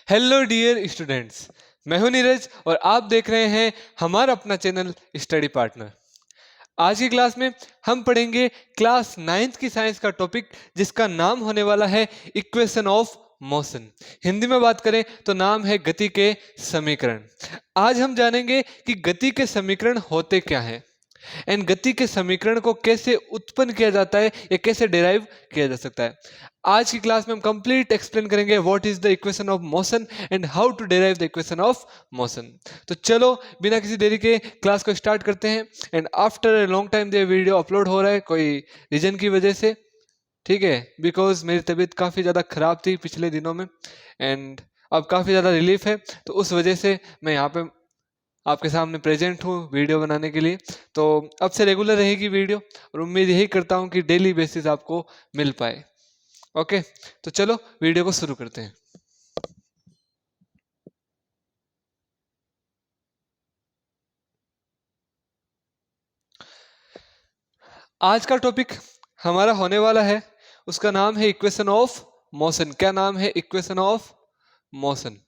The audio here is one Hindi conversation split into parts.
हेलो डियर स्टूडेंट्स, मैं हूं नीरज और आप देख रहे हैं हमारा अपना चैनल स्टडी पार्टनर। आज की क्लास में हम पढ़ेंगे क्लास 9th की साइंस का टॉपिक जिसका नाम होने वाला है इक्वेशन ऑफ मोशन। हिंदी में बात करें तो नाम है गति के समीकरण। आज हम जानेंगे कि गति के समीकरण होते क्या हैं एंड गति के समीकरण को कैसे उत्पन्न किया जाता है या कैसे डिराइव किया जा सकता है। आज की क्लास में हम कंप्लीट एक्सप्लेन करेंगे what is the equation of motion and how to derive the equation of motion. तो चलो बिना किसी देरी के क्लास को स्टार्ट करते हैं। And after a long time ये वीडियो अपलोड हो रहा है कोई रीजन की वजह से, ठीक है, बिकॉज मेरी तबीयत काफ़ी ज़्यादा ख़राब थी पिछले दिनों में एंड अब काफ़ी ज़्यादा रिलीफ है, तो उस वजह से मैं यहाँ पे आपके सामने प्रेजेंट हूँ वीडियो बनाने के लिए। तो अब से रेगुलर रहेगी वीडियो और उम्मीद यही करता हूँ कि डेली बेसिस आपको मिल पाए। ओके, तो चलो वीडियो को शुरू करते हैं। आज का टॉपिक हमारा होने वाला है, उसका नाम है इक्वेशन ऑफ मोशन। क्या नाम है? Equation of motion.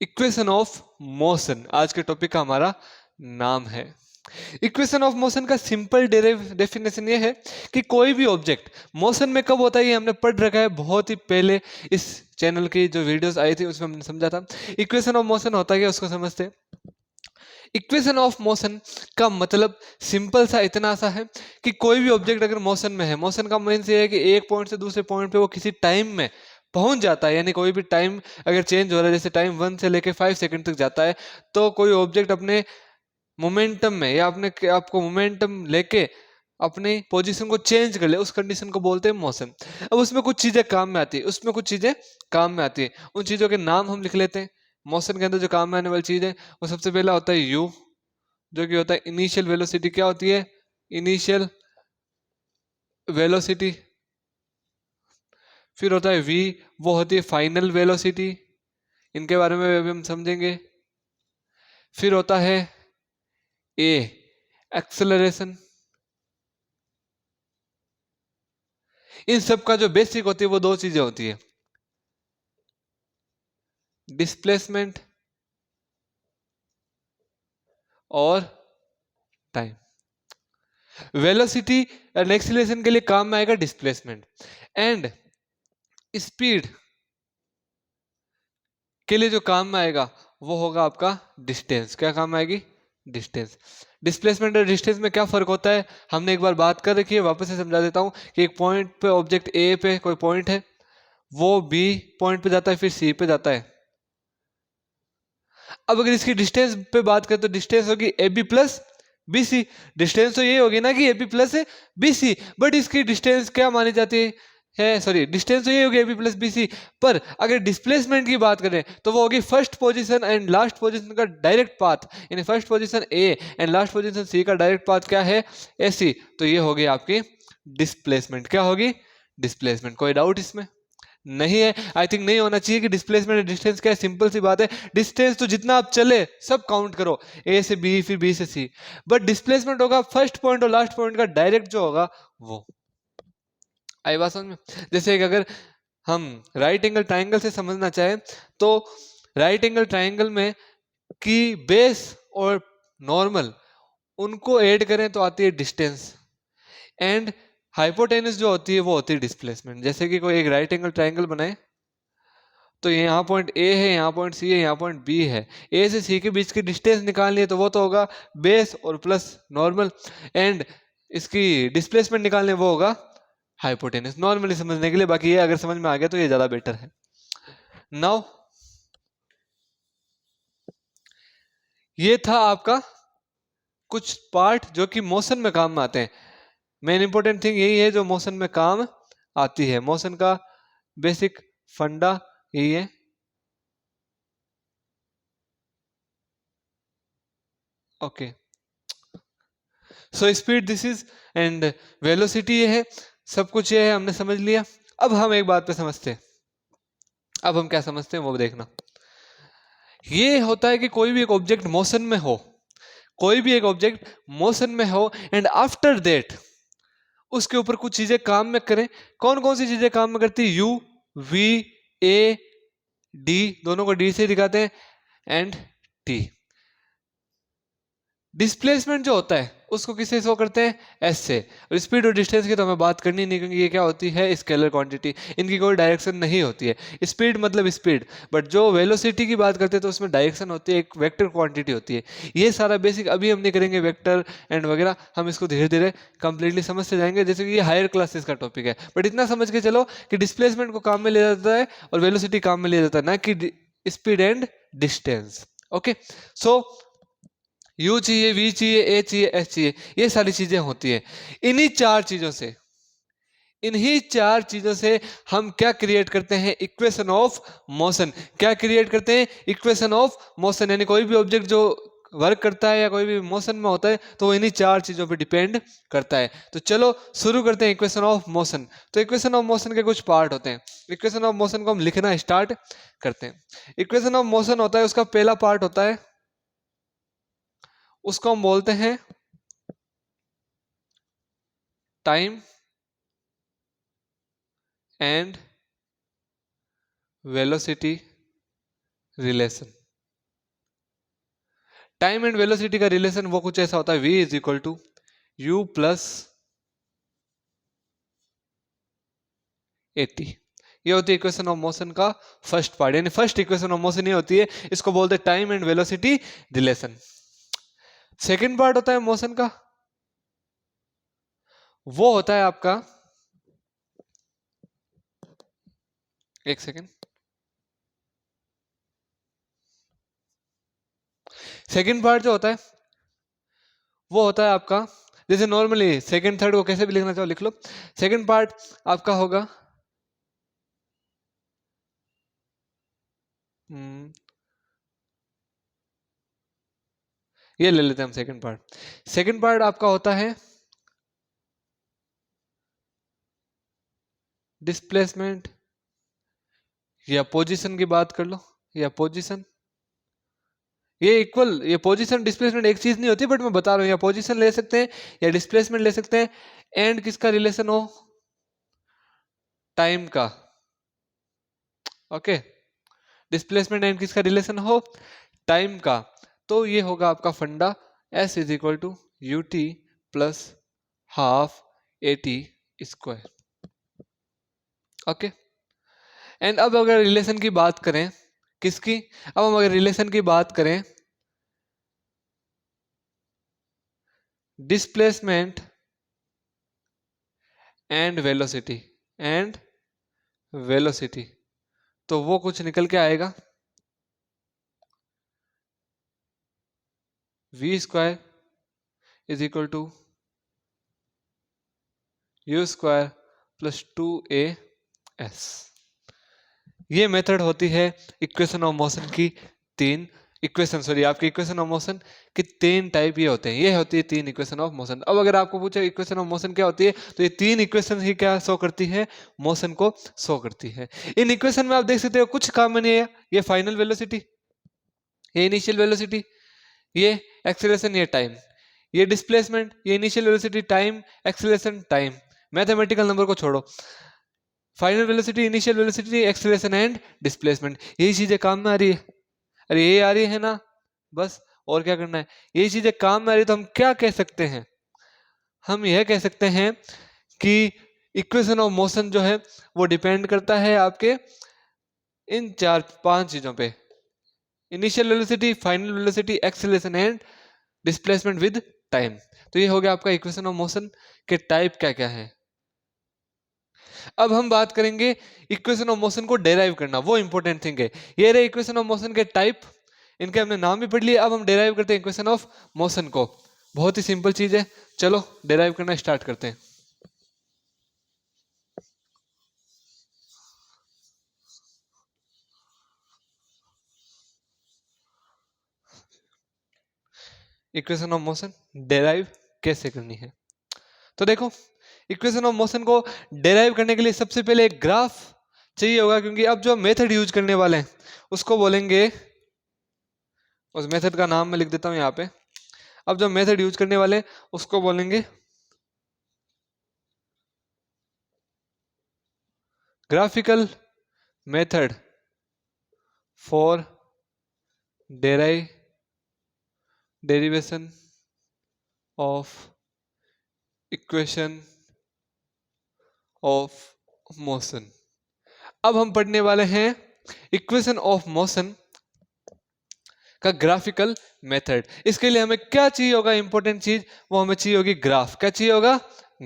Equation of motion आज के टॉपिक का हमारा नाम है। इक्वेशन ऑफ मोशन का सिंपल डेफिनेशन ये है कि कोई भी ऑब्जेक्ट मोशन में कब होता है, ये हमने पढ़ रखा है बहुत ही पहले। इस चैनल की जो वीडियोस आई थी उसमें हमने समझा था इक्वेशन ऑफ मोशन होता है क्या, उसको समझते हैं। इक्वेशन ऑफ मोशन का मतलब सिंपल सा इतना सा है कि कोई भी ऑब्जेक्ट अगर मोशन में है, मोशन का मीन्स ये है कि एक पॉइंट से दूसरे पॉइंट पे वो किसी टाइम में पहुंच जाता है, यानी कोई भी टाइम अगर चेंज हो रहा है, जैसे टाइम 1 से लेके 5 सेकंड तक जाता है, तो कोई ऑब्जेक्ट अपने मोमेंटम में या अपने आपको मोमेंटम लेके अपनी पोजीशन को चेंज कर ले, उस कंडीशन को बोलते हैं मोशन। अब उसमें कुछ चीजें काम में आती है, उसमें कुछ चीजें काम में आती है, उन चीजों के नाम हम लिख लेते हैं। मोशन के अंदर जो काम में आने वाली चीज है वो सबसे पहला होता है यू, जो कि होता है इनिशियल वेलोसिटी। क्या होती है? Initial velocity. फिर होता है वी, वो होती है फाइनल वेलोसिटी, इनके बारे में अभी हम समझेंगे। फिर होता है ए, एक्सेलरेशन। इन सब का जो बेसिक होती है वो दो चीजें होती है, डिस्प्लेसमेंट और टाइम। वेलोसिटी एंड एक्सीलरेशन के लिए काम में आएगा डिस्प्लेसमेंट, एंड स्पीड के लिए जो काम में आएगा वो होगा आपका डिस्टेंस। क्या काम में आएगी? डिस्टेंस। डिस्प्लेसमेंट और डिस्टेंस में क्या फर्क होता है हमने एक बार बात कर रखी है, वापस से समझा देता हूं कि एक पॉइंट पे ऑब्जेक्ट ए पे कोई पॉइंट है, वो बी पॉइंट पे जाता है, फिर सी पे जाता है। अब अगर इसकी डिस्टेंस पे बात करें तो डिस्टेंस होगी A B plus B C. Distance तो ये होगी ना कि ए बी प्लस है बी सी, बट इसकी डिस्टेंस क्या मानी जाती है, सॉरी, डिस्टेंस तो ये होगी A B plus B C, पर अगर डिस्प्लेसमेंट की बात करें तो वो होगी first position and last position का डायरेक्ट पाथ, यानी first position A and last position C का डायरेक्ट पाथ क्या है? ए सी। तो ये होगी आपकी डिस्प्लेसमेंट। क्या होगी? डिस्प्लेसमेंट। कोई डाउट इसमें? नहीं है, आई थिंक नहीं होना चाहिए कि डिस्प्लेसमेंट डिस्टेंस क्या है, सिंपल सी बात है। डिस्टेंस तो जितना आप चले सब काउंट करो, ए से बी फिर बी से सी, बट डिस्प्लेसमेंट होगा फर्स्ट पॉइंट और लास्ट पॉइंट का डायरेक्ट जो होगा वो। आई बात समझ में? जैसे कि अगर हम राइट एंगल ट्राइंगल से समझना चाहें तो राइट एंगल ट्राइंगल में की बेस और नॉर्मल उनको ऐड करें तो आती है डिस्टेंस, एंड हाइपोटेनस जो होती है वो होती है डिस्प्लेसमेंट। जैसे कि कोई एक राइट एंगल ट्राइंगल बनाए तो यहाँ पॉइंट ए है, यहाँ पॉइंट सी है, यहाँ पॉइंट बी है, ए से सी के बीच की डिस्टेंस निकालनी है तो वो तो होगा बेस और प्लस नॉर्मल, एंड इसकी डिस्प्लेसमेंट निकालने वो होगा हाइपोटेनस। नॉर्मली समझने के लिए, बाकी ये अगर समझ में आ गया तो ये ज्यादा बेटर है। नाउ ये था आपका कुछ पार्ट जो कि मोशन में काम में आते हैं। मेन इंपॉर्टेंट थिंग यही है जो मोशन में काम आती है, मोशन का बेसिक फंडा यही है। Okay, so speed this is, and velocity ये है, सब कुछ ये है, हमने समझ लिया। अब हम एक बात पे समझते हैं, अब हम क्या समझते हैं वो देखना। ये होता है कि कोई भी एक ऑब्जेक्ट मोशन में हो, कोई भी एक ऑब्जेक्ट मोशन में हो एंड आफ्टर दैट उसके ऊपर कुछ चीजें काम में करें। कौन कौन सी चीजें काम में करती है? यू, वी, ए, डी, दोनों को डी से दिखाते हैं, एंड टी। डिस्प्लेसमेंट जो होता है उसको किससे शो करते हैं? एस से। और स्पीड और डिस्टेंस की तो हमें बात करनी नहीं, क्योंकि ये क्या होती है? स्केलर क्वांटिटी, इनकी कोई डायरेक्शन नहीं होती है। स्पीड मतलब स्पीड, बट जो वेलोसिटी की बात करते हैं तो उसमें डायरेक्शन होती है, एक वेक्टर क्वांटिटी होती है। ये सारा बेसिक अभी हम नहीं करेंगे, वेक्टर एंड वगैरह, हम इसको धीरे धीरे कंप्लीटली समझते जाएंगे, जैसे कि ये हायर क्लासेस का टॉपिक है। बट इतना समझ के चलो कि डिस्प्लेसमेंट को काम में लिया जाता है और वेलोसिटी काम में लिया जाता है, ना कि speed and distance. Okay, so you चाहिए, वी चाहिए, ए चाहिए, एस चाहिए, ये सारी चीजें होती है। इन्हीं चार चीजों से, इन्हीं चार चीजों से हम क्या क्रिएट करते हैं? Equation of motion. क्या क्रिएट करते हैं? Equation of motion. यानी कोई भी ऑब्जेक्ट जो वर्क करता है या कोई भी मोशन में होता है तो वो इन्हीं चार चीजों पे डिपेंड करता है। तो चलो शुरू करते हैं इक्वेशन ऑफ मोशन। तो इक्वेशन ऑफ मोशन के कुछ पार्ट होते हैं। इक्वेशन ऑफ मोशन को हम लिखना स्टार्ट करते हैं। इक्वेशन ऑफ मोशन होता है, उसका पहला पार्ट होता है, उसको हम बोलते हैं time and velocity relation. Time and velocity का रिलेशन वो कुछ ऐसा होता है, v is equal to u plus a t. ये होती है इक्वेशन ऑफ मोशन का फर्स्ट पार्ट, यानी फर्स्ट इक्वेशन ऑफ मोशन ये होती है, इसको बोलते हैं time and velocity relation. Second part होता है मोशन का, वो होता है आपका, एक सेकेंड, सेकंड पार्ट जो होता है वो होता है आपका, जैसे नॉर्मली सेकंड थर्ड को कैसे भी लिखना चाहो लिख लो। सेकंड पार्ट आपका होगा ये ले लेते हैं हम सेकंड पार्ट। सेकंड पार्ट आपका होता है डिस्प्लेसमेंट या पोजीशन की बात कर लो, या पोजीशन, ये इक्वल, ये पोजीशन डिस्प्लेसमेंट एक चीज नहीं होती, बट मैं बता रहा हूं, या पोजीशन ले सकते हैं या डिस्प्लेसमेंट ले सकते हैं, एंड किसका रिलेशन हो? टाइम का। ओके, डिस्प्लेसमेंट एंड किसका रिलेशन हो? टाइम का। तो ये होगा आपका फंडा, s is equal to u t plus half a t square. Okay, and अब अगर रिलेशन की बात करें, किसकी? अब हम अगर रिलेशन की बात करें displacement and velocity, and velocity, तो वो कुछ निकल के आएगा, v square is equal to u square plus 2as। ये मेथड होती है इक्वेशन ऑफ मोशन की तीन, इक्वेशन सॉरी आपकी इक्वेशन ऑफ मोशन के तीन टाइप ये होते हैं, ये होती है तीन इक्वेशन ऑफ मोशन। अब अगर आपको पूछे इक्वेशन ऑफ मोशन क्या होती है, तो ये तीन इक्वेशन ही क्या शो करती है? मोशन को शो करती है। इन इक्वेशन में आप देख सकते हो कुछ काम नहीं है, ये फाइनल वेलोसिटी, ये इनिशियल वेलोसिटी, ये एक्सेलरेशन, ये टाइम, ये डिस्प्लेसमेंट, ये initial velocity, time, acceleration, time, mathematical number को छोड़ो, final velocity, initial velocity, acceleration and displacement, यही चीजें काम में आ रही है। अरे ये आ रही है ना, बस और क्या करना है? यही चीजें काम में आ रही है, तो हम क्या कह सकते हैं? हम यह कह सकते हैं कि इक्वेशन ऑफ मोशन जो है वो डिपेंड करता है आपके इन चार पांच चीजों पे, initial velocity, final velocity, acceleration and displacement with time. तो ये हो गया आपका इक्वेशन ऑफ मोशन के टाइप क्या क्या है। अब हम बात करेंगे इक्वेशन ऑफ मोशन को डेराइव करना, वो इंपॉर्टेंट थिंग है। ये रहे इक्वेशन ऑफ मोशन के टाइप, इनके हमने नाम भी पढ़ लिए। अब हम डेराइव करते हैं इक्वेशन ऑफ मोशन को, बहुत ही सिंपल चीज है, चलो डेराइव करना स्टार्ट करते हैं। इक्वेशन ऑफ मोशन डेराइव कैसे करनी है, तो देखो इक्वेशन ऑफ मोशन को डेराइव करने के लिए सबसे पहले एक ग्राफ चाहिए होगा, क्योंकि अब जो मेथड यूज करने वाले हैं उसको बोलेंगे, उस मेथड का नाम मैं लिख देता हूं यहाँ पे। अब जो मेथड यूज करने वाले हैं उसको बोलेंगे graphical method for derivation of equation of motion. अब हम पढ़ने वाले हैं इक्वेशन ऑफ मोशन का ग्राफिकल मेथड। इसके लिए हमें क्या चाहिए होगा, इंपॉर्टेंट चीज वो हमें चाहिए होगी ग्राफ। क्या चाहिए होगा,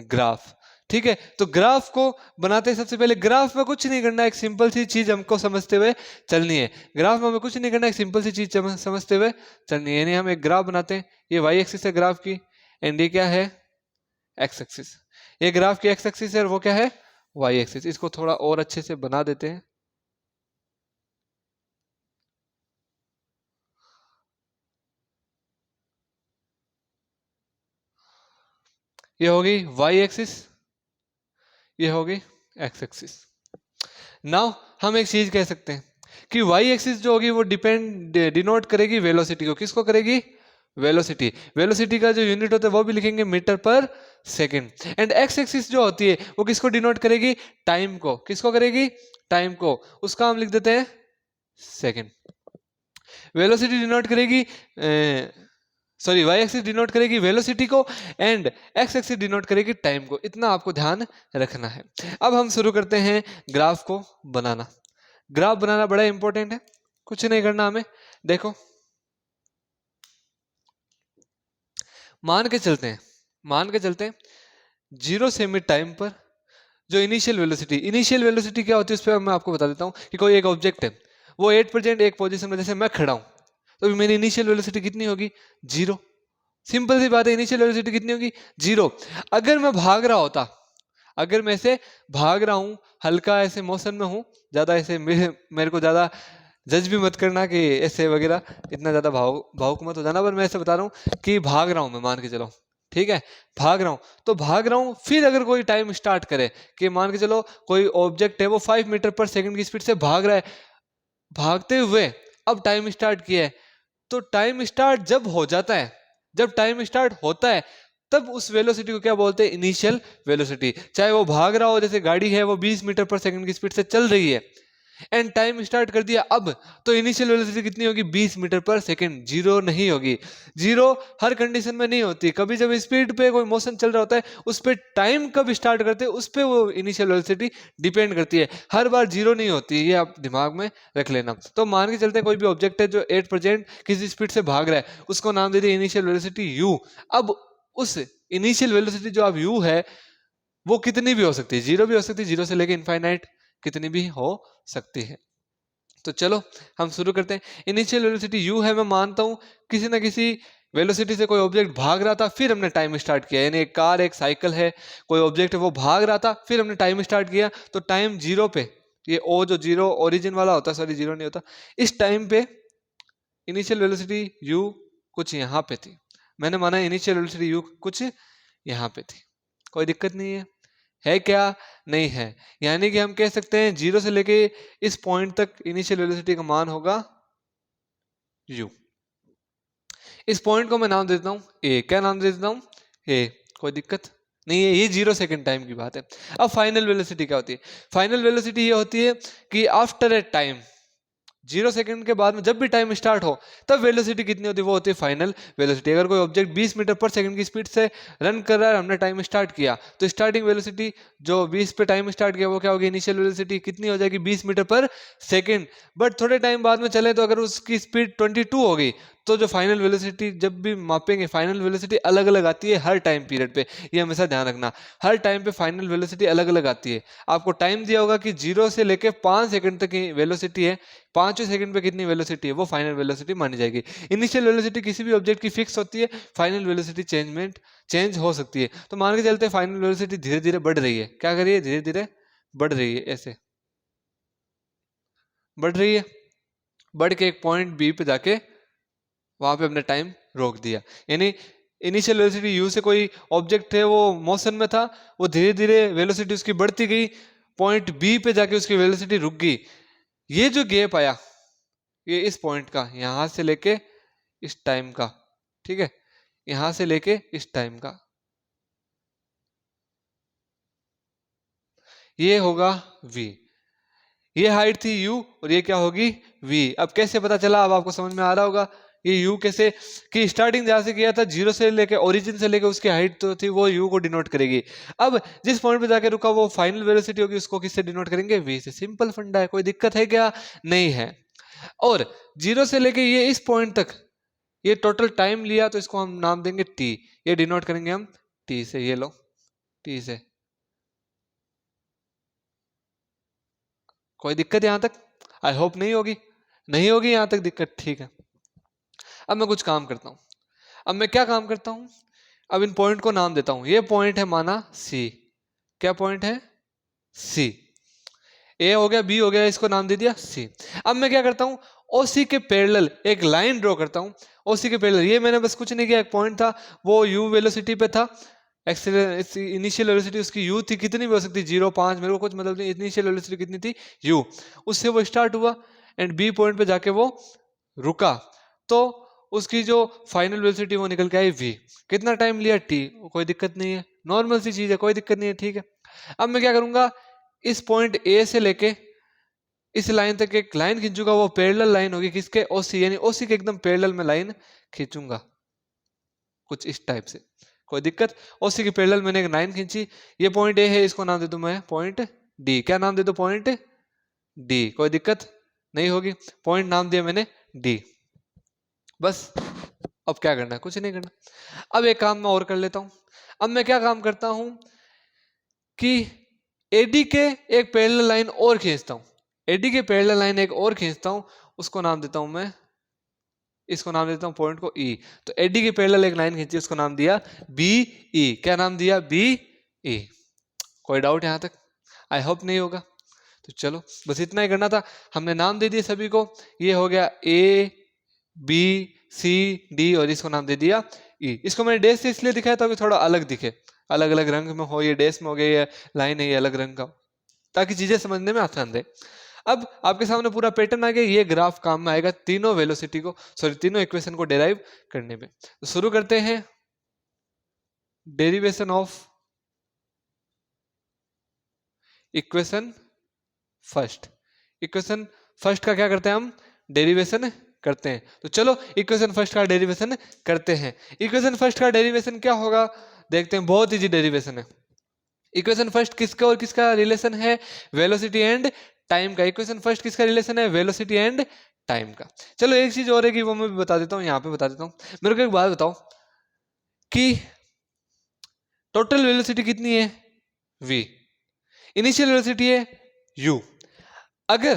ग्राफ। ठीक है, तो ग्राफ को बनाते हैं सबसे पहले ग्राफ में कुछ नहीं करना, एक सिंपल सी चीज हमको समझते हुए चलनी है। ग्राफ में हमें कुछ नहीं करना, एक सिंपल सी चीज समझते हुए चलनी है। यानी हम एक ग्राफ बनाते हैं, ये वाई एक्सिस है ग्राफ की, एंड ये क्या है, एक्स एक्सिस। ये ग्राफ की एक्स एक्सिस है और वो क्या है, वाई एक्सिस। इसको थोड़ा और अच्छे से बना देते हैं। ये होगी वाई एक्सिस, ये होगी एक्स एक्सिस। नाउ हम एक चीज कह सकते हैं कि वाई एक्सिस जो होगी वो डिनोट करेगी वेलोसिटी को। किसको करेगी, वेलोसिटी। वेलोसिटी का जो यूनिट होता है वो भी लिखेंगे मीटर पर सेकेंड। एंड एक्स एक्सिस जो होती है वो किसको डिनोट करेगी, टाइम को। किसको करेगी, टाइम को। उसका हम लिख देते हैं सेकेंड। वेलोसिटी डिनोट करेगी सॉरी वाई एक्सिस डिनोट करेगी वेलोसिटी को एंड एक्स एक्सिस डिनोट करेगी टाइम को। इतना आपको ध्यान रखना है। अब हम शुरू करते हैं ग्राफ को बनाना। ग्राफ बनाना बड़ा इंपॉर्टेंट है, कुछ नहीं करना हमें। देखो मान के चलते हैं जीरो से मिड टाइम पर जो इनिशियल वेलोसिटी क्या होती है उस पर मैं आपको बता देता हूँ कि कोई एक ऑब्जेक्ट है वो 8% एक पोजीशन में, जैसे मैं खड़ा हूं तो मेरी इनिशियल वेलोसिटी कितनी होगी, जीरो। सिंपल सी बात है, इनिशियल वेलोसिटी कितनी होगी, जीरो। अगर मैं भाग रहा होता, अगर मैं ऐसे भाग रहा हूं, हल्का ऐसे मोशन में हूं, ज्यादा ऐसे मेरे को ज्यादा जज भी मत करना कि ऐसे वगैरह इतना ज्यादा भावुक मत हो जाना, पर मैं ऐसे बता रहा हूँ कि भाग रहा हूं मैं, मान के चलो ठीक है, भाग रहा हूं तो भाग रहा हूं। फिर अगर कोई टाइम स्टार्ट करे कि मान के चलो कोई ऑब्जेक्ट है वो 5 मीटर पर सेकंड की स्पीड से भाग रहा है, भागते हुए अब टाइम स्टार्ट किया है, तो टाइम स्टार्ट जब हो जाता है, जब टाइम स्टार्ट होता है तब उस वेलोसिटी को क्या बोलते हैं, इनिशियल वेलोसिटी। चाहे वो भाग रहा हो, जैसे गाड़ी है वो 20 मीटर पर सेकंड की स्पीड से चल रही है एंड टाइम स्टार्ट कर दिया अब, तो इनिशियल वेलोसिटी कितनी होगी, 20 मीटर पर सेकंड। जीरो नहीं होगी। जीरो हर कंडीशन में नहीं होती, कभी जब स्पीड पे कोई मोशन चल रहा होता है उस पर टाइम कब स्टार्ट करते हैं उस पर वो इनिशियल वेलोसिटी डिपेंड करती है, हर बार जीरो नहीं होती, ये आप दिमाग में रख लेना। तो मान के चलते हैं कोई भी ऑब्जेक्ट है जो 8% किसी स्पीड से भाग रहा है, उसको नाम दे दिया इनिशियल वेलोसिटी u। अब उस इनिशियल वेलोसिटी जो अब u है वो कितनी भी हो सकती है, जीरो भी हो सकती है, जीरो से लेके इनफाइनाइट कितनी भी हो सकती है। तो चलो हम शुरू करते हैं। इनिशियल वेलोसिटी u है, मैं मानता हूं किसी ना किसी वेलोसिटी से कोई ऑब्जेक्ट भाग रहा था, फिर हमने टाइम स्टार्ट किया। यानी एक कार, एक साइकिल है, कोई ऑब्जेक्ट है वो भाग रहा था, फिर हमने टाइम स्टार्ट किया, तो टाइम जीरो पे, ये ओ जो जीरो ओरिजिन वाला होता है, सॉरी जीरो नहीं होता, इस टाइम पे इनिशियल वेलोसिटी u कुछ यहाँ पे थी। मैंने माना इनिशियल वेलोसिटी u कुछ यहाँ पे थी, कोई दिक्कत नहीं है क्या, नहीं है। यानी कि हम कह सकते हैं जीरो से लेके इस पॉइंट तक इनिशियल वेलोसिटी का मान होगा u। इस पॉइंट को मैं नाम दे देता हूं a। क्या नाम दे देता हूं, a। कोई दिक्कत नहीं है, ये 0 सेकंड टाइम की बात है। अब फाइनल वेलोसिटी क्या होती है, फाइनल वेलोसिटी ये होती है कि आफ्टर ए टाइम, 0 सेकंड के बाद में जब भी टाइम स्टार्ट हो तब वेलोसिटी कितनी होती है, वो होती है फाइनल वेलोसिटी। अगर कोई ऑब्जेक्ट 20 मीटर पर सेकंड की स्पीड से रन कर रहा है, हमने टाइम स्टार्ट किया, तो स्टार्टिंग वेलोसिटी जो 20 पे टाइम स्टार्ट किया वो क्या होगी, इनिशियल वेलोसिटी कितनी हो जाएगी, 20 मीटर पर सेकंड। बट थोड़े टाइम बाद में चले तो अगर उसकी स्पीड 22 होगी तो जो फाइनल वेलोसिटी जब भी मापेंगे, फाइनल वेलोसिटी अलग अलग आती है हर टाइम पीरियड पे, ये हमेशा ध्यान रखना। हर टाइम पे फाइनल वेलोसिटी अलग अलग आती है। आपको टाइम दिया होगा कि 0 से लेके 5 सेकंड तक की वेलोसिटी है, 5वें सेकंड पे कितनी वेलोसिटी है, वो फाइनल वेलोसिटी मानी जाएगी। इनिशियल वेलोसिटी किसी भी ऑब्जेक्ट की फिक्स होती है, फाइनल वेलोसिटी चेंज हो सकती है। तो मान के चलते फाइनल वेलोसिटी धीरे धीरे बढ़ रही है, क्या करिए, धीरे धीरे बढ़ रही है, ऐसे बढ़ रही है, बढ़ के एक पॉइंट बी पे जाके वहां पे हमने टाइम रोक दिया। यानी इनिशियल वेलोसिटी u से कोई ऑब्जेक्ट है वो मोशन में था, वो धीरे धीरे वेलोसिटी उसकी बढ़ती गई, पॉइंट बी पे जाके उसकी वेलोसिटी रुक गई। ये जो गैप आया, ये इस पॉइंट का, यहां से लेके इस टाइम का, ठीक है, यहां से लेके इस टाइम का, ये होगा v, ये हाइट थी u और ये क्या होगी v। अब कैसे पता चला, अब आपको समझ में आ रहा होगा ये u कैसे, कि स्टार्टिंग जहां से किया था जीरो से लेके ओरिजिन से लेके उसकी हाइट तो थी वो u को डिनोट करेगी। अब जिस पॉइंट पे जाके रुका वो फाइनल वेलोसिटी होगी, उसको किससे डिनोट करेंगे, v से। सिंपल फंडा है, कोई दिक्कत है क्या, नहीं है। और जीरो से लेके ये इस पॉइंट तक ये टोटल टाइम लिया तो इसको हम नाम देंगे t, ये डिनोट करेंगे हम t से, ये लो t से। कोई दिक्कत यहां तक, आई होप नहीं होगी, नहीं होगी यहां तक दिक्कत, ठीक है। अब मैं कुछ काम करता हूं, अब मैं क्या काम करता हूं, अब इन पॉइंट को नाम देता हूं। ये पॉइंट है माना C, क्या पॉइंट है C, A हो गया, B हो गया, इसको नाम दे दिया C। अब मैं क्या करता हूं, OC के पैरेलल एक लाइन ड्रॉ करता हूं, OC के पैरेलल। ये मैंने बस कुछ नहीं किया, एक पॉइंट था वो u वेलोसिटी पे था, इनिशियल वेलोसिटी उसकी u थी, कितनी भी हो सकती, 0, 5, मेरे को कुछ मतलब नहीं, इनिशियल वेलोसिटी कितनी थी u, उससे वो स्टार्ट हुआ एंड B पॉइंट पे जाके वो रुका, तो उसकी जो फाइनल वेलोसिटी वो निकल के आई v। कितना टाइम लिया t, कोई दिक्कत नहीं है, नॉर्मल सी चीज है, कोई दिक्कत नहीं है, ठीक है। अब मैं क्या करूंगा, इस पॉइंट A से लेके इस लाइन तक एक लाइन खींचूंगा, वो पैरेलल लाइन होगी किसके, OC, यानी OC के एकदम पैरेलल में लाइन खींचूंगा कुछ इस टाइप से, कोई दिक्कत। OC के पैरेलल मैंने एक लाइन खींची, ये पॉइंट A है, इसको नाम दे दूं मैं पॉइंट D, क्या नाम दे दूं, पॉइंट D, कोई दिक्कत नहीं होगी, पॉइंट नाम दिया मैंने D। बस अब क्या करना है, कुछ नहीं करना। अब एक काम मैं और कर लेता हूं, अब मैं क्या काम करता हूं कि AD के एक पैरेलल लाइन और खींचता हूं, AD के पैरेलल लाइन एक और खींचता हूं, उसको नाम देता हूं मैं, इसको नाम देता हूं पॉइंट को E। तो AD के पैरेलल एक लाइन खींची, उसको नाम दिया BE, क्या नाम दिया BE। कोई डाउट यहां तक, आई होप नहीं होगा। तो चलो बस इतना ही करना था, हमने नाम दे दिए सभी को, ये हो गया ABCD और इसको नाम दे दिया E। इसको मैंने डैश से इसलिए दिखाया ताकि थोड़ा अलग दिखे, अलग अलग रंग में हो, ये डैश में हो गया, ये लाइन है ये अलग रंग का, ताकि चीजें समझने में आसान रहे। अब आपके सामने पूरा पैटर्न आ गया, ये ग्राफ काम में आएगा तीनों वेलोसिटी को, सॉरी तीनों इक्वेशन को डेराइव करने में। तो शुरू करते हैं, derivation of equation first. Equation first का क्या करते हैं हम, डेरिवेशन करते हैं। तो चलो इक्वेशन फर्स्ट का डेरिवेशन करते हैं। इक्वेशन फर्स्ट का डेरिवेशन क्या होगा, देखते हैं, बहुत इजी डेरिवेशन है। इक्वेशन फर्स्ट किसका और किसका रिलेशन है, वेलोसिटी एंड टाइम का। इक्वेशन फर्स्ट किसका रिलेशन है, वेलोसिटी एंड टाइम का। चलो एक चीज और है कि वो मैं भी बता देता हूँ, यहाँ पे बता देता हूँ। मेरे को एक बात बताओ कि टोटल वेलोसिटी कितनी है v, इनिशियल वेलोसिटी है u, अगर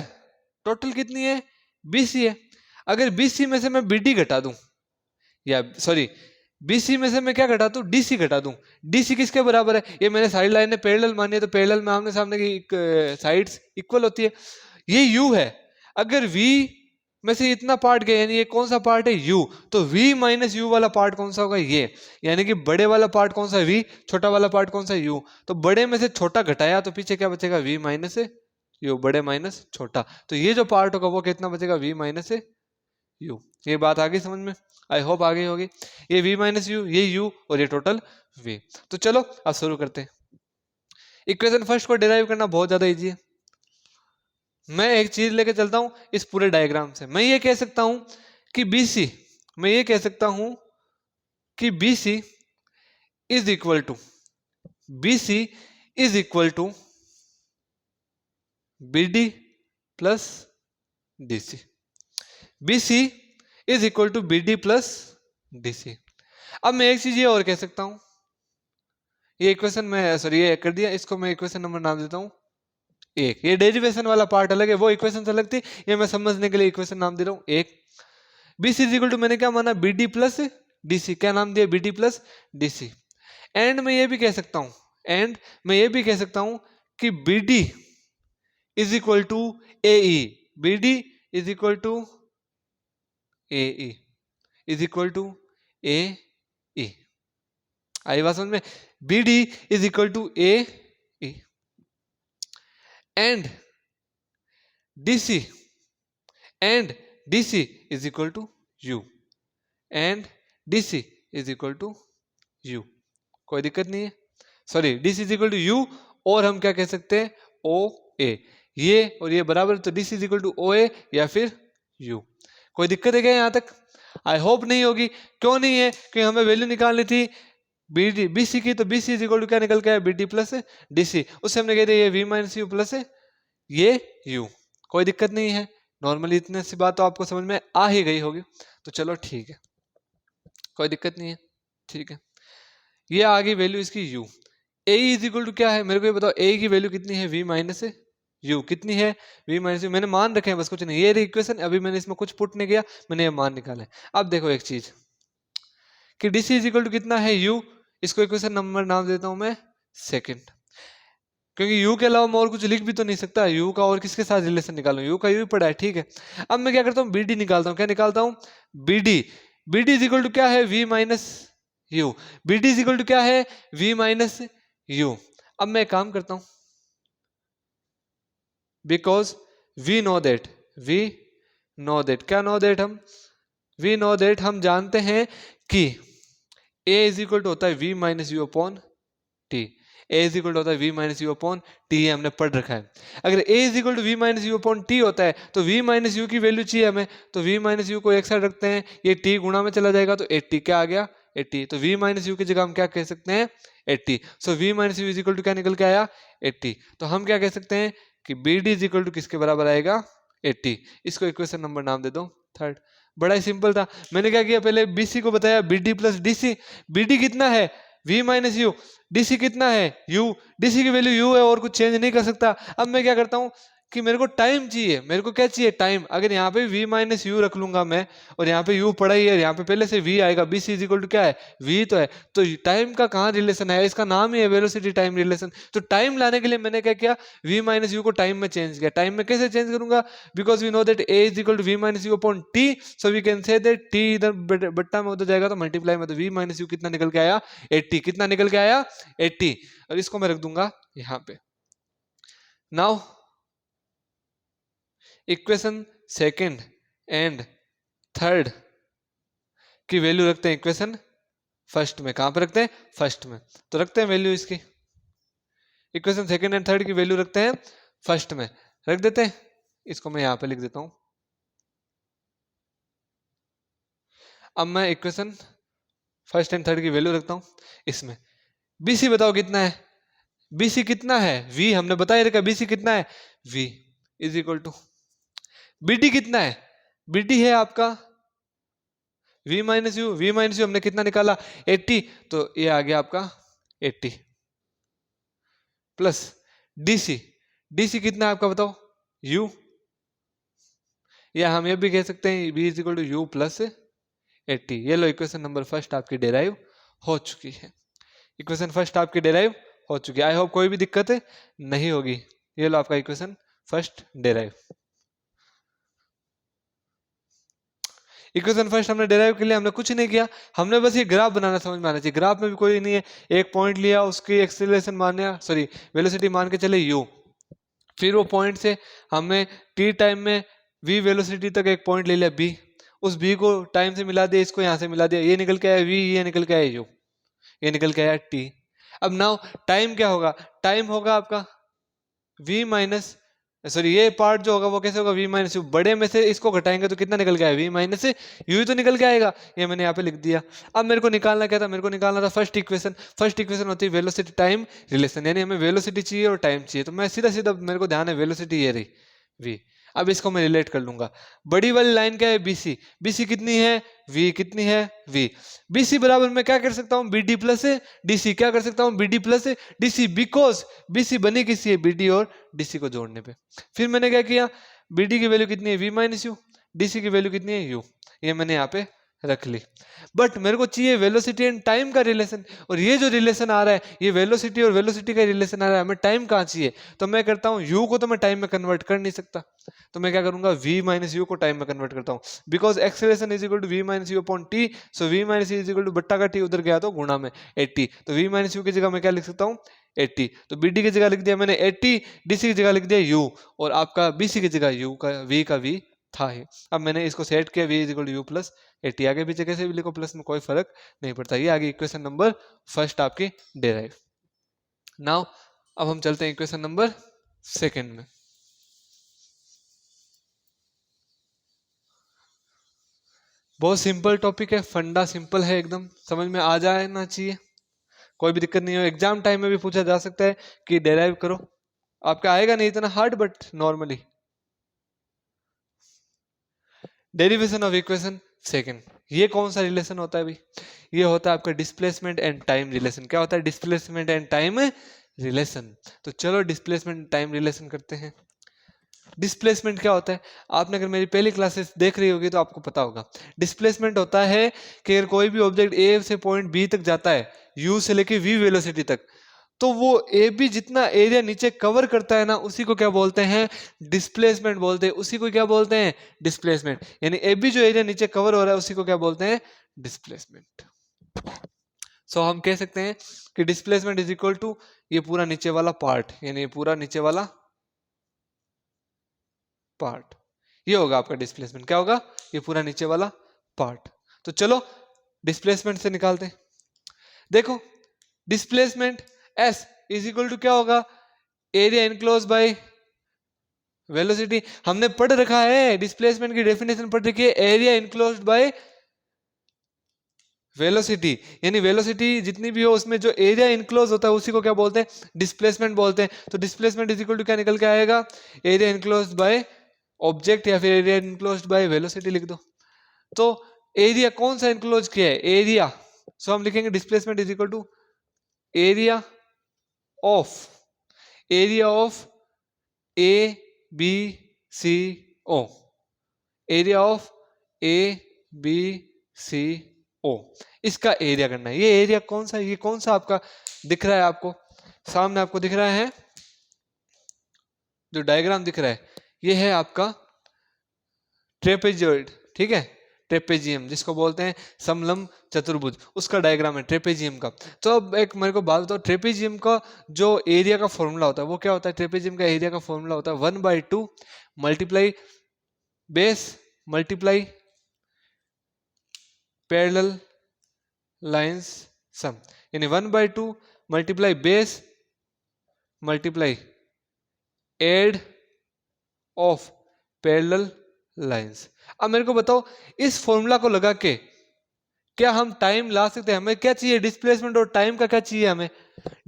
टोटल कितनी है bc है, अगर bc में से मैं bd घटा दूं, या सॉरी BC में से मैं क्या घटा दूं, DC घटा दूं। DC किसके बराबर है, ये मैंने साइड लाइनें पैरेलल मानी है, तो पैरेलल में आमने सामने की साइड्स इक्वल होती है। ये U है, अगर V में से इतना पार्ट गया, यानी ये कौन सा पार्ट है U, तो V माइनस U वाला पार्ट कौन सा होगा, ये, यानी कि बड़े वाला पार्ट कौन सा है V, छोटा वाला पार्ट कौन सा है U। तो बड़े में से छोटा घटाया तो पीछे क्या बचेगा, V माइनस U, बड़े माइनस छोटा, तो ये जो पार्ट होगा वो कितना बचेगा, V माइनस U। ये बात आ गई समझ में, आई होप आ गई होगी। ये v माइनस यू, ये u और ये टोटल v। तो चलो अब शुरू करते हैं। इक्वेशन फर्स्ट को डिराइव करना बहुत ज्यादा इजी है। मैं एक चीज लेके चलता हूं इस पूरे डायग्राम से, मैं ये कह सकता हूं कि BC, मैं ये कह सकता हूं कि BC is equal to, BC is equal to BD plus DC। BC is equal to BD plus DC। अब मैं एक चीज ये और कह सकता हूं, ये इक्वेशन में सॉरी ये कर दिया, इसको मैं इक्वेशन नंबर नाम देता हूं एक। ये डेरिवेशन वाला पार्ट अलग है, वो इक्वेशन अलग थी, ये मैं समझने के लिए इक्वेशन नाम दे रहा हूं एक। BC इज इक्वल टू मैंने क्या माना, BD प्लस DC, क्या नाम दिया, BD प्लस DC। एंड मैं ये भी कह सकता हूं, एंड मैं ये भी कह सकता हूं कि BD is equal to AE, BD is equal to AE is equal to AE। आई बात समझ में, BD is equal to AE and DC is equal to U, and DC is equal to u, कोई दिक्कत नहीं है। Sorry, D C is equal to u, और हम क्या कह सकते हैं, ओ ए, ये और ये बराबर, तो D C is equal to O A या फिर यू। कोई दिक्कत है क्या यहाँ तक? आई होप नहीं होगी। क्यों नहीं है? कि हमें वैल्यू निकालनी थी बी डी बी सी की, तो B C is equal to क्या निकल के आया, B D plus D C, उससे हमने कह दिया ये वी माइनस यू प्लस ये यू। कोई दिक्कत नहीं है, नॉर्मली इतने सी बात तो आपको समझ में आ ही गई होगी, तो चलो ठीक है, कोई दिक्कत नहीं है, ठीक है। ये आ गई वैल्यू इसकी u। A is equal to क्या है, मेरे को ये बताओ, ए की वैल्यू कितनी है, v माइनस यू, कितनी है, v माइनस यू। मैंने मान रखे हैं बस, कुछ नहीं, ये इक्वेशन, अभी मैंने इसमें कुछ पुट नहीं किया, मैंने ये मान निकाला है। अब देखो एक चीज कि D C is equal to कितना है, u, इसको इक्वेशन नंबर नाम देता हूं मैं सेकंड, क्योंकि u के अलावा मैं और कुछ लिख भी तो नहीं सकता, u का और किसके साथ रिलेशन निकालूं, u का u ही पड़ा है, ठीक है। अब मैं क्या करता हूँ, bd निकालता हूँ, क्या निकालता हूँ, bd, bd is equal to क्या है, v minus u, bd is equal to क्या है, v माइनस यू। अब मैं एक काम करता हूं, बिकॉज वी नो दैट, क्या know that, we know that, हम जानते हैं कि a इज इक्वल टू होता है v minus u upon t, a is equal to होता है v minus u upon t, ये हमने पढ़ रखा है। अगर a is equal to v minus u upon t होता है, तो v माइनस यू की वैल्यू चाहिए हमें, तो v माइनस यू को एक साइड रखते हैं, ये t गुणा में चला जाएगा, तो 80 क्या आ गया, 80, तो v माइनस यू की जगह हम क्या कह सकते हैं, 80। So v minus u is equal to क्या निकल के आया, 80। तो हम क्या कह सकते हैं कि B D is equal to किसके बराबर आएगा, 80। इसको इक्वेशन नंबर नाम दे दो थर्ड। बड़ा ही सिंपल था। मैंने क्या किया, पहले बीसी को बताया, B D plus D C, B D कितना है, v माइनस यू, डीसी कितना है, u, डीसी की वैल्यू u है और कुछ चेंज नहीं कर सकता। अब मैं क्या करता हूं कि मेरे को टाइम चाहिए, मेरे को क्या चाहिए, टाइम। अगर यहाँ पे v माइनस यू रख लूंगा मैं, और यहाँ पे u पड़ा ही है, यहाँ पे पहले से v आएगा, bc इज इक्वल टू क्या है, v तो है, तो टाइम का कहाँ रिलेशन है, इसका नाम ही है वेलोसिटी टाइम रिलेशन। तो टाइम लाने के लिए मैंने क्या किया, v माइनस यू को टाइम में चेंज किया। टाइम में कैसे चेंज करूंगा, because we know that a is equal to v minus u upon t, so we can say that t इधर बट्टा में उधर जाएगा तो मल्टीप्लाई में, तो v माइनस यू कितना निकल के आया, 80। कितना निकल के आया, 80। और इसको मैं रख दूंगा यहाँ पे। Now equation second and third की वैल्यू रखते हैं इक्वेशन फर्स्ट में। कहां पे रखते हैं, फर्स्ट में। तो रखते हैं वैल्यू इसकी, इक्वेशन सेकंड एंड थर्ड की वैल्यू रखते हैं फर्स्ट में, रख देते हैं। इसको मैं यहां पे लिख देता हूं। अब मैं इक्वेशन फर्स्ट एंड थर्ड की वैल्यू रखता हूं इसमें। बीसी बताओ कितना है, बीसी कितना है, v हमने बताया रखा, बीसी कितना है, v is equal to, BD कितना है, बीडी है आपका v minus u, v minus u हमने कितना निकाला, 80, तो ये आ गया आपका 80 प्लस डीसी, डीसी कितना है आपका बताओ, u, या हम ये भी कह सकते हैं v is equal to u plus 80। ये लो इक्वेशन नंबर फर्स्ट आपकी डेराइव हो चुकी है, इक्वेशन फर्स्ट आपकी डेराइव हो चुकी है। आई होप कोई भी दिक्कत नहीं होगी। ये लो आपका equation first derive. Equation first हमने डेराइव के लिए हमने कुछ नहीं किया, हमने बस ये ग्राफ बनाना समझ में आना चाहिए। ग्राफ में भी कोई नहीं है, एक पॉइंट लिया, उसकी एक्सेलरेशन मानना, सॉरी वेलोसिटी मान के चले u, फिर वो पॉइंट से हमने t टाइम में v वेलोसिटी तक एक पॉइंट ले लिया b, उस b को टाइम से मिला दिया, इसको यहाँ से मिला दिया, ये निकल के आया v, ये निकल के आया u, ये निकल के आया t। अब नाउ टाइम क्या होगा, टाइम होगा आपका v माइनस, सॉरी ये पार्ट जो होगा वो कैसे होगा, v माइनस यू, बड़े में से इसको घटाएंगे तो कितना निकल के आएगा, v माइनस यू ही तो निकल के आएगा। ये मैंने यहाँ पे लिख दिया। अब मेरे को निकालना क्या था, मेरे को निकालना था फर्स्ट इक्वेशन। फर्स्ट इक्वेशन होती है वेलोसिटी टाइम रिलेशन, यानी हमें वेलोसिटी चाहिए और टाइम चाहिए, तो मैं सीधा सीधा मेरे को ध्यान है वेलोसिटी ये रही v। अब इसको मैं रिलेट कर लूंगा, बड़ी वाली लाइन क्या है, बीसी, बीसी कितनी है, v कितनी है, v, बीसी बराबर मैं क्या कर सकता हूँ, bd प्लस डीसी, क्या कर सकता हूँ, bd plus DC, because BC बनी किसी है, bd और डीसी को जोड़ने पे। फिर मैंने क्या किया, bd की वैल्यू कितनी है, v माइनस यू, डीसी की वैल्यू कितनी है, u, ये मैंने यहाँ पे रख ली। बट मेरे को चाहिए वेलोसिटी एंड टाइम का रिलेशन, और ये जो रिलेशन आ रहा है ये वेलोसिटी और वेलोसिटी का रिलेशन आ रहा है, हमें टाइम कहाँ चाहिए, तो मैं करता हूँ u को तो मैं टाइम में कन्वर्ट कर नहीं सकता, तो मैं क्या करूंगा, v माइनस यू को टाइम में कन्वर्ट करता हूँ, because acceleration is equal to v minus u upon t, so v minus is equal to बट्टा का t उधर गया तो गुणा में 80, तो v माइनस यू की जगह मैं क्या लिख सकता हूँ, 80, तो bd की जगह लिख दिया मैंने 80, dc की जगह लिख दिया u, और आपका bc की जगह u का v था ही। अब मैंने इसको सेट किया, v is equal to u plus a t, आगे पीछे कैसे भी लिखो प्लस में कोई फर्क नहीं पड़ता। ये आगे इक्वेशन नंबर फर्स्ट आपकी डेराइव। नाउ अब हम चलते हैं इक्वेशन नंबर सेकेंड में। बहुत सिंपल टॉपिक है, फंडा सिंपल है एकदम, समझ में आ जाना चाहिए, कोई भी दिक्कत नहीं हो। एग्जाम टाइम में भी पूछा जा सकता है कि डेराइव करो, आपका आएगा नहीं इतना hard but normally. Derivation of equation second, ये कौन सा रिलेशन होता है भाई? ये होता है आपका डिस्प्लेसमेंट एंड टाइम रिलेशन। क्या होता है? Displacement and time relation. तो चलो डिस्प्लेसमेंट टाइम रिलेशन करते हैं। डिस्प्लेसमेंट क्या होता है? आपने अगर मेरी पहली क्लासेस देख रही होगी तो आपको पता होगा। डिस्प्लेसमेंट होता है कि अगर कोई भी ऑब्जेक्ट ए से पॉइंट बी तक जाता है, यू से लेके वी वेलोसिटी तक, तो वो ए बी जितना एरिया नीचे कवर करता है ना, उसी को क्या बोलते हैं? डिस्प्लेसमेंट बोलते हैं। उसी को क्या बोलते हैं? डिस्प्लेसमेंट। यानी ए बी जो एरिया नीचे कवर हो रहा है उसी को क्या बोलते हैं? डिस्प्लेसमेंट। सो हम कह सकते हैं कि डिस्प्लेसमेंट इज इक्वल टू ये पूरा नीचे वाला पार्ट, यानी ये पूरा नीचे वाला पार्ट, ये होगा आपका डिस्प्लेसमेंट। क्या होगा? ये पूरा नीचे वाला पार्ट। तो चलो डिस्प्लेसमेंट से निकालते हैं। देखो displacement s is equal to क्या होगा? Area enclose by velocity. हमने पढ़ रखा है, डिस्प्लेसमेंट की डेफिनेशन पढ़ रखी है, एरिया इनक्लोज्ड बाय वेलोसिटी। यानी वेलोसिटी जितनी भी हो उसमें जो एरिया इनक्लोज होता है उसी को क्या बोलते हैं? डिस्प्लेसमेंट बोलते हैं। तो डिस्प्लेसमेंट इज इक्वल टू क्या निकल के आएगा? एरिया इनक्लोज्ड बाय ऑब्जेक्ट या फिर एरिया इनक्लोज्ड बाय वेलोसिटी लिख दो। तो एरिया कौन सा इनक्लोज किया है? एरिया। सो हम लिखेंगे displacement is equal to area of A B C O, area of A B C O, इसका एरिया करना है। ये एरिया कौन सा है? ये कौन सा आपका दिख रहा है? आपको सामने आपको दिख रहा है जो डायग्राम दिख रहा है, ये है आपका ट्रेपेजॉइड, ठीक है, ट्रेपेजियम जिसको बोलते हैं समलंब चतुर्भुज, उसका डायग्राम है ट्रेपेजियम का। तो अब एक मेरे को बात बताओ, ट्रेपेजियम का जो एरिया का फॉर्मूला होता है वो क्या होता है? ट्रेपेजियम का एरिया का फॉर्मूला होता है 1/2 multiply base multiply parallel lines sum, यानी 1/2 multiply base multiply add of parallel lines. अब मेरे को बताओ इस फॉर्मूला को लगा के क्या हम टाइम ला सकते हैं? हमें क्या चाहिए? डिस्प्लेसमेंट और टाइम का क्या चाहिए हमें?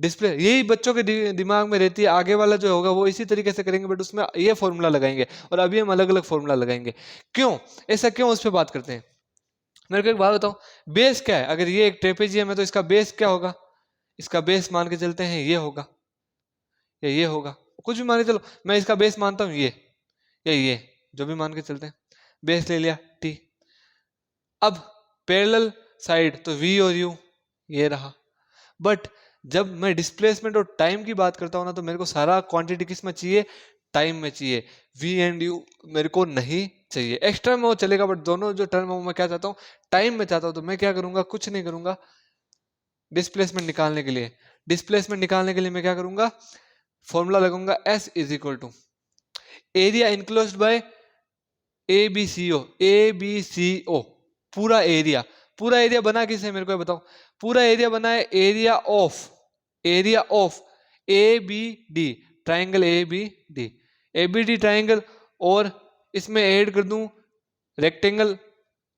डिस्प्ले, यही बच्चों के दिमाग में रहती है। आगे वाला जो होगा वो इसी तरीके से करेंगे बट उसमें ये फॉर्मूला लगाएंगे और अभी हम अलग अलग फॉर्मूला लगाएंगे। क्यों ऐसा, क्यों उस पर बात करते हैं। मेरे को एक बात बताओ, बेस क्या है? अगर ये एक ट्रेपेजियम है तो इसका बेस क्या होगा? इसका बेस मान के चलते हैं ये होगा या ये होगा, कुछ भी मान के चलो, मैं इसका बेस मानता हूं ये या ये, जो भी मान के चलते हैं, बेस ले लिया टी। अब पैरेलल साइड तो v और u ये रहा। बट जब मैं डिस्प्लेसमेंट और टाइम की बात करता हूं ना, तो मेरे को सारा क्वांटिटी किस में चाहिए? टाइम में चाहिए। v एंड u मेरे को नहीं चाहिए। एक्स्ट्रा में वो चलेगा बट दोनों जो टर्म है मैं क्या चाहता हूँ? टाइम में चाहता हूँ। तो मैं क्या करूंगा? कुछ नहीं करूंगा। डिस्प्लेसमेंट निकालने के लिए मैं क्या करूंगा? फॉर्मूला लगाऊंगा s is equal to area enclosed by A B C O, पूरा एरिया बना किससे? मेरे को बताओ। पूरा एरिया बना है area of A B D, triangle A B D triangle, और इसमें ऐड कर दूं रेक्टेंगल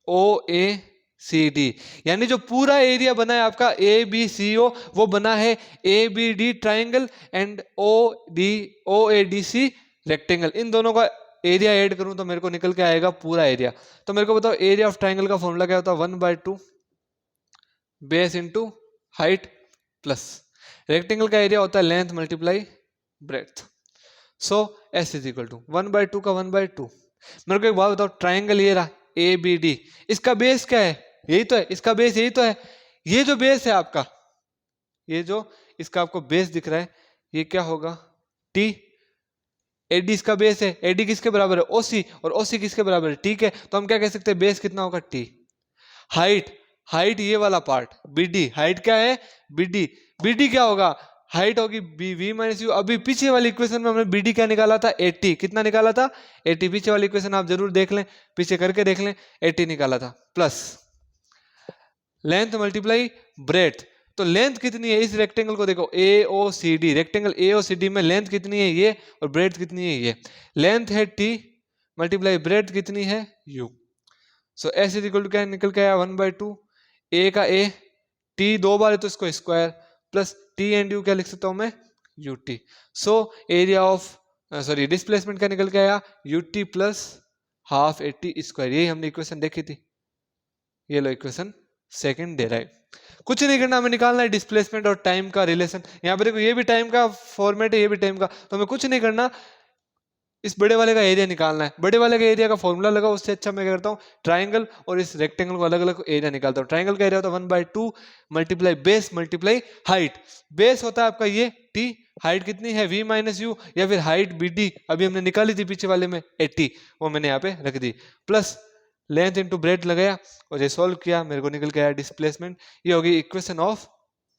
ओ ए सी डी। यानी जो पूरा एरिया बना है आपका ए बी सी ओ, वो बना है A B D triangle and O A D C rectangle. इन दोनों का एरिया ऐड करूं तो मेरे को निकल के आएगा पूरा एरिया। तो मेरे को बताओ एरिया ऑफ ट्राइंगल का फॉर्मूला क्या होता है? 1/2 base into height plus rectangle का एरिया होता है length multiply breadth. So s is equal to 1/2 का 1/2। मेरे को एक बात बताओ, ट्राइंगल ये रहा ए बी डी, इसका बेस क्या है? यही तो है, इसका बेस यही तो है। ये जो बेस है आपका, ये जो इसका आपको बेस दिख रहा है, ये क्या होगा? टी। एडी इसका बेस है, एडी किसके बराबर है? ओसी, और ओसी किसके बराबर है? ठीक है, तो हम क्या कह सकते हैं? बेस कितना होगा? टी। हाइट ये वाला पार्ट बीडी, हाइट क्या है? बीडी क्या होगा? हाइट होगी बी वी माइनस यू। अभी पीछे वाली इक्वेशन में हमने बी डी क्या निकाला था 80, कितना निकाला था 80, पीछे वाली इक्वेशन आप जरूर देख लें, पीछे करके देख लें, 80 निकाला था, प्लस लेंथ मल्टीप्लाई ब्रेथ, तो लेंथ कितनी है इस रेक्टेंगल को देखो A O C D, rectangle A O C D में लेंथ कितनी है ये और ब्रेथ कितनी है ये, लेंथ है टी मल्टीप्लाई ब्रेथ कितनी है u. So s is equal to क्या निकल के आया 1/2 ए का ए, टी दो बार है तो इसको square, plus T and you क्या लिख सकता हूं मैं U T. So area of sorry displacement क्या निकल के आया you t plus half 80 square, यही हमने इक्वेशन देखी थी, ये लो इक्वेशन सेकंड डेराइव। कुछ नहीं करना, हमें निकालना है डिस्प्लेसमेंट और टाइम का रिलेशन। यहाँ पे देखो ये भी टाइम का फॉर्मेट है, ये भी टाइम का, तो हमें कुछ नहीं करना, इस बड़े वाले का एरिया निकालना है। बड़े वाले का एरिया का फॉर्मूला लगा, उससे अच्छा मैं क्या करता हूँ ट्राइंगल और इस रेक्टेंगल को अलग अलग एरिया निकालता हूँ। ट्राइंगल का एरिया होता है 1/2 multiply base multiply height, base होता है आपका ये टी, हाइट कितनी है v माइनस यू, या फिर हाइट बी डी अभी हमने निकाली थी पीछे वाले में 80, वो मैंने यहाँ पे रख दी, प्लस लेंथ इंटू ब्रेथ लगाया और ये सॉल्व किया, मेरे को निकल के आया डिस्प्लेसमेंट। ये होगी इक्वेशन ऑफ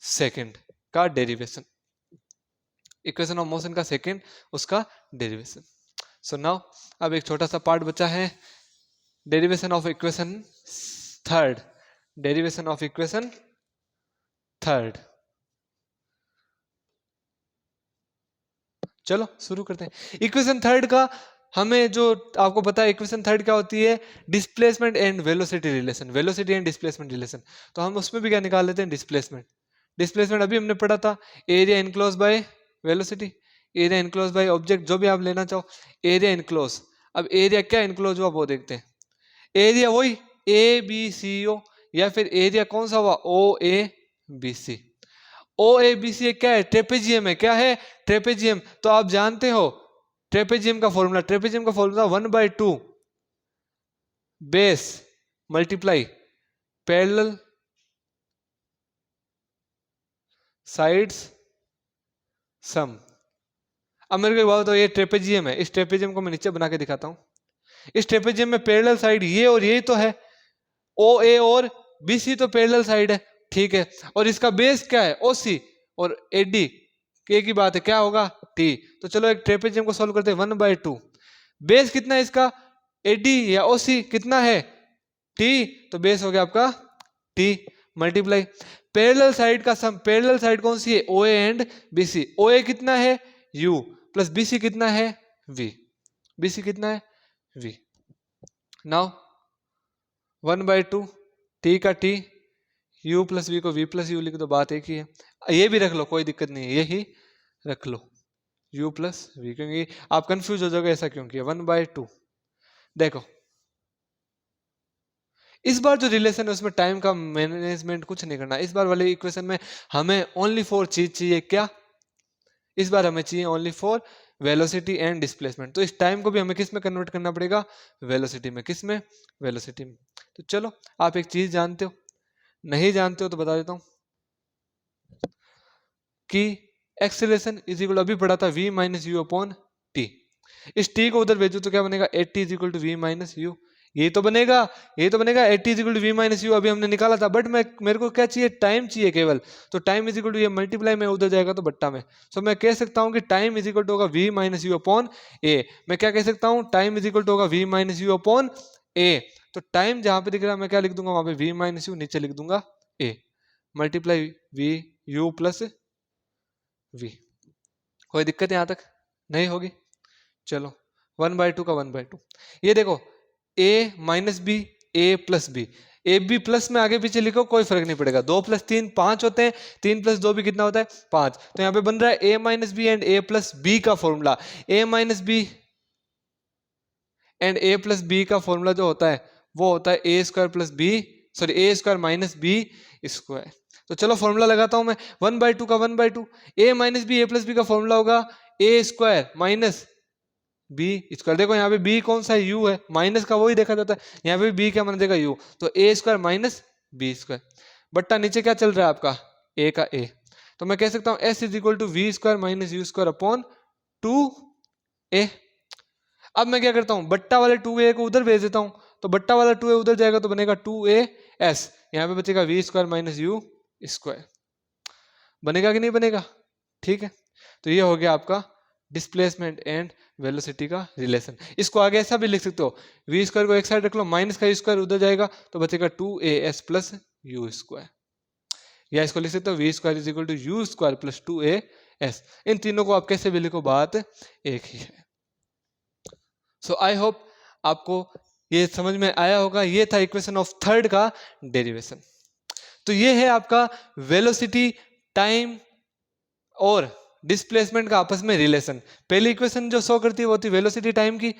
सेकंड का डेरिवेशन, इक्वेशन ऑफ मोशन का सेकंड उसका डेरिवेशन। सो नाउ अब एक छोटा सा पार्ट बचा है, derivation of equation third, derivation of equation third. चलो शुरू करते हैं। इक्वेशन थर्ड का हमें जो आपको पता है इक्वेशन थर्ड क्या होती है, displacement and velocity relation, velocity and displacement relation. तो हम उसमें भी क्या निकाल लेते हैं डिस्प्लेसमेंट। डिस्प्लेसमेंट अभी हमने पढ़ा था area enclose by velocity, area enclose by object, जो भी आप लेना चाहो एरिया इनक्लोज। अब एरिया क्या इनक्लोज हुआ वो देखते हैं, एरिया वही ए बी सी ओ, या फिर एरिया कौन सा हुआ ओ ए बी सी। ओ ए बी सी क्या है ट्रेपेजियम है, क्या है ट्रेपेजियम। तो आप जानते हो ट्रेपेजियम का फॉर्मूला, ट्रेपेजियम का formula 1/2 base multiply parallel sides सम। अब मेरे को बात तो ये ट्रेपेजियम है, इस ट्रेपेजियम को मैं नीचे बना के दिखाता हूं। इस ट्रेपेजियम में पैरेलल साइड ये और ये तो है, ओ ए और बी सी तो पैरेलल साइड है, ठीक है, और इसका बेस क्या है ओ सी, और ए डी के की बात है क्या होगा टी। तो चलो एक ट्रेपेजियम को सॉल्व करते हैं 1/2, बेस कितना है इसका ए डी या ओ सी कितना है टी, तो बेस हो गया आपका टी मल्टीप्लाई पैरेलल साइड का सम, पैरेलल साइड कौन सी है ओ ए एंड बी सी, ओ ए कितना है यू प्लस बी सी कितना है वी, बी सी कितना है वी। नाउ 1/2 टी का टी, u प्लस वी को v प्लस यू लिख दो, बात एक ही है, ये भी रख लो कोई दिक्कत नहीं है, यही रख लो u प्लस वी, क्योंकि आप कंफ्यूज हो जाओगे ऐसा क्यों किया 1/2। देखो इस बार जो रिलेशन है उसमें टाइम का मैनेजमेंट कुछ नहीं करना, इस बार वाले इक्वेशन में हमें ओनली फॉर चीज चाहिए क्या, इस बार हमें चाहिए only for velocity and displacement. तो इस टाइम को भी हमें किस में कन्वर्ट करना पड़ेगा वेलोसिटी में, किस में वेलोसिटी में। तो चलो आप एक चीज जानते हो, नहीं जानते हो तो बता देता हूं कि एक्सेलरेशन इज इक्वल, अभी पढ़ा था v minus u upon t, इस t को उधर भेजो तो क्या बनेगा 80 is equal to v minus u, ये तो बनेगा 80 is equal to v minus u, अभी हमने निकाला था, बट मेरे को क्या चाहिए टाइम चाहिए केवल, तो टाइम इज इक्वल टू ये मल्टीप्लाई में उधर जाएगा तो बट्टा में, सो मैं कह सकता हूं कि टाइम इज इक्वल टू होगा v माइनस यू अपॉन ए। मैं क्या कह सकता हूं टाइम इज इक्वल टू होगा v माइनस यू अपॉन ए, तो टाइम जहां पे दिख रहा है मैं क्या लिख दूंगा वहां पे v माइनस यू, नीचे लिख दूंगा A multiply V U plus V. कोई दिक्कत यहां तक नहीं होगी। चलो 1/2 का 1/2, ये देखो a minus b a plus b, a B plus में आगे पीछे लिखो कोई फर्क नहीं पड़ेगा, 2 + 3 5 होते हैं, 3 + 2 भी कितना होता है 5, तो यहाँ पे बन रहा है a minus B and a plus B का formula, a minus B and a plus B का फॉर्मूला जो होता है वो होता है a square plus B, sorry a square minus B square. तो चलो फॉर्मूला लगाता हूं मैं 1/2 का 1/2, a minus b a plus B का फॉर्मूला होगा a square minus B square, देखो यहाँ पे b कौन सा है u है, माइनस का वही देखा जाता है, यहाँ पे b क्या बन जाएगा u, तो a square minus B square बट्टा नीचे क्या चल रहा है आपका a का a, तो मैं कह सकता हूँ s is equal to v square minus u square upon 2a। अब मैं क्या करता हूँ बट्टा वाले 2a को उधर भेज देता हूँ, तो बट्टा वाला 2a उधर जाएगा तो बनेगा 2as, यहाँ पे बचेगा v square minus u square, बनेगा कि नहीं बनेगा ठीक है, तो ये हो गया आपका डिस्प्लेसमेंट एंड वेलोसिटी का रिलेशन। इसको आगे ऐसा भी लिख सकते हो, वी स्क्वायर को एक साइड रख लो, माइनस का स्क्वायर उधर जाएगा तो बचेगा 2as प्लस यू स्क्वायर, या इसको लिख सकते हो v square is equal to u square plus 2as। इन तीनों को आप कैसे भी लिखो, बात एक ही है। सो आई होप आपको ये समझ में आया होगा। ये था इक्वेशन ऑफ थर्ड का डेरिवेशन। तो ये है आपका वेलोसिटी, टाइम और डिस्प्लेसमेंट का आपस में रिलेशन। पहली इक्वेशन जो शो करती है वो होती है वेलोसिटी टाइम की,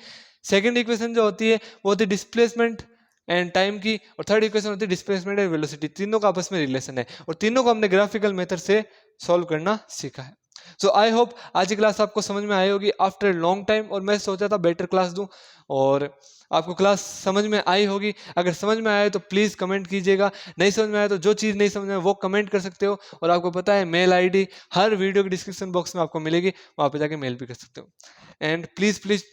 सेकंड इक्वेशन जो होती है वो होती है डिस्प्लेसमेंट एंड टाइम की, और थर्ड इक्वेशन होती है डिस्प्लेसमेंट एंड वेलोसिटी। तीनों का आपस में रिलेशन है और तीनों को हमने ग्राफिकल मेथड से सॉल्व करना सीखा है। सो आई होप आज की क्लास आपको समझ में आई होगी आफ्टर लॉन्ग टाइम, और मैं सोचा था बेटर क्लास दूं और आपको क्लास समझ में आई होगी। अगर समझ में आया तो प्लीज़ कमेंट कीजिएगा, नहीं समझ में आया तो जो चीज़ नहीं समझ में वो कमेंट कर सकते हो। और आपको पता है मेल आईडी हर वीडियो के डिस्क्रिप्शन बॉक्स में आपको मिलेगी, वहाँ पे जाके मेल भी कर सकते हो। एंड प्लीज़ प्लीज़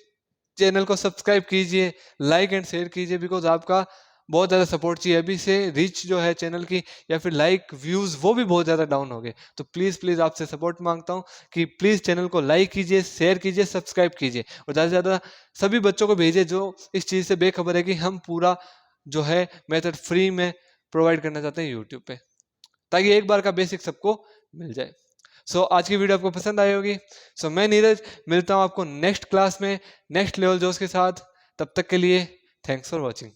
चैनल को सब्सक्राइब कीजिए, लाइक एंड शेयर कीजिए, बिकॉज आपका बहुत ज़्यादा सपोर्ट चाहिए। अभी से रीच जो है चैनल की या फिर लाइक व्यूज़ वो भी बहुत ज़्यादा डाउन हो गए, तो प्लीज़ प्लीज़ आपसे सपोर्ट मांगता हूँ कि प्लीज़ चैनल को लाइक कीजिए, शेयर कीजिए, सब्सक्राइब कीजिए, और ज़्यादा से ज़्यादा सभी बच्चों को भेजिए जो इस चीज़ से बेखबर है कि हम पूरा जो है मेथड फ्री में प्रोवाइड करना चाहते हैं यूट्यूब पे, ताकि एक बार का बेसिक सबको मिल जाए। सो आज की वीडियो आपको पसंद आई होगी। सो मैं नीरज मिलता हूँ आपको नेक्स्ट क्लास में नेक्स्ट लेवल जोश के साथ। तब तक के लिए थैंक्स फॉर वॉचिंग।